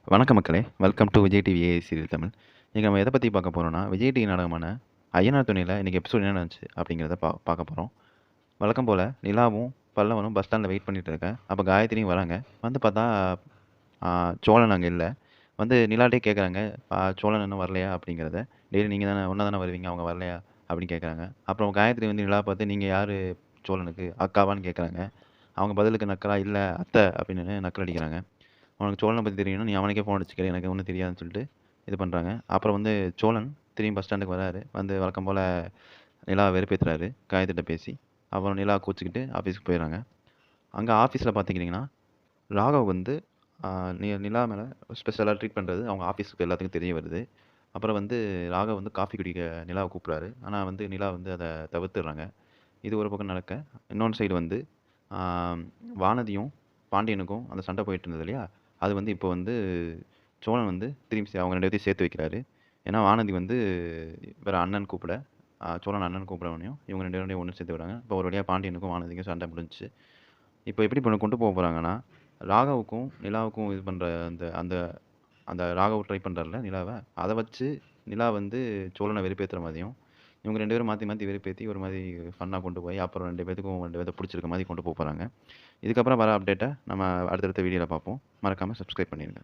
வணக்கம் மக்களே! Welcome to Vijay TV AI serial Tamil. இன்னைக்கு நம்ம எத பத்தி பார்க்க போறோம்னா, விஜய் டிவி நாடகமான ஐயனார் துணையில இன்னைக்கு எபிசோட் என்ன நடந்துச்சு அப்படிங்கிறத பார்க்க போறோம். வழக்கம் போல நிலாவும், பல்லவனும் பஸ் ஸ்டாண்ட்ல வெயிட் பண்ணிட்டு இருக்க. அப்ப காயத்ரியும் வராங்க. வந்து பார்த்தா ஆ சோழன் அங்க இல்ல. வந்து நிலாட்டயே கேட்குறாங்க, சோழன் இன்னும் வரலையா அப்படிங்கிறத. டெய்லி நீங்க தானே ஒண்ணா தானே வருவீங்க, அவங்க வரலையா? அப்படின்னு கேட்குறாங்க. அப்புறம் காயத்ரி வந்து நிலாவ பார்த்து, நீங்க யாரு சோழனுக்கு? அக்காவான்னு கேட்குறாங்க. அவங்க பதிலுக்கு நக்கலா, இல்ல அத்தை அப்படின்னு நக்கல் அடிக்கிறாங்க. உனக்கு சோழனை பத்தி தெரியணும். நீ அவனுக்கே ஃபோன் அடிச்சு கேளு. எனக்கு ஒண்ணும் தெரியாதுன்னு சொல்லிட்டு இது பண்றாங்க. அப்புறம் வந்து சோழன் திரும்பி பஸ் ஸ்டாண்டுக்கு வராரு. வந்து வழக்கம் போல நிலாவ வெறுப்பேத்துறாரு. காயத்ரிட்ட பேசி. அப்புறம் நிலா கோச்சுக்கிட்டு ஆஃபீஸ்க்கு போயிடுறாங்க. அங்க ஆஃபீஸ்ல பார்த்துக்கிட்டிங்கன்னா, ராகவ் வந்து ஆ நிலா மேல ஸ்பெஷலா ட்ரீட் பண்றது அவங்க ஆஃபீஸ்க்கு எல்லாத்துக்கும் தெரிய வருது. அப்புறம் வந்து ராகவ் வந்து காஃபி குடிக்க நிலாவ கூப்பிடுறாரு. ஆனா வந்து நிலா வந்து அத தவிர்த்துடுறாங்க. இது ஒரு பக்கம் நடக்க, இன்னொரு சைடு வந்து ஆ வானதியும், பாண்டியனுக்கும் அந்த சண்டை போயிட்டு இருந்தது இல்லையா? அது வந்து இப்போ வந்து சோழன் வந்து திரும்பி அவங்க 2 பேத்தையும் சேர்த்து வைக்கிறாரு. ஏன்னா வானதி வந்து வேற அண்ணன் கூப்பிட, சோழன் அண்ணன் கூப்பிடவனையும் இவங்க 2 பேரையும் ஒண்ணு சேர்த்து விடுறாங்க. இப்போ ஒரு வழியா பாண்டியனுக்கும் வானதிக்கும் சண்டை முடிஞ்சுச்சு. இப்போ எப்படி கொண்டு போறாங்கன்னா, ராகவுக்கும், நிலாவுக்கும் இது பண்ற அந்த அந்த அந்த ராகவ் ட்ரை பண்றார்ல நிலாவ, அத வச்சு நிலா வந்து சோழன வெறுப்பேத்துற மாரியும், இவங்க 2 பேரும் மாத்தி மாத்தி வெறுப்பேத்தி ஒரு மாரி ஃபன்னா கொண்டு போய், அப்புறம் 2 பேத்துக்கும் 2 பேத்த புடிச்சிருக்க மாரி கொண்டு போறாங்க. இதுக்கப்புறம் வர அப்டேட்ட நம்ம அடுத்தடுத்த வீடியோல பார்ப்போம். மறக்காம சப்ஸ்கிரைப் பண்ணிருங்க.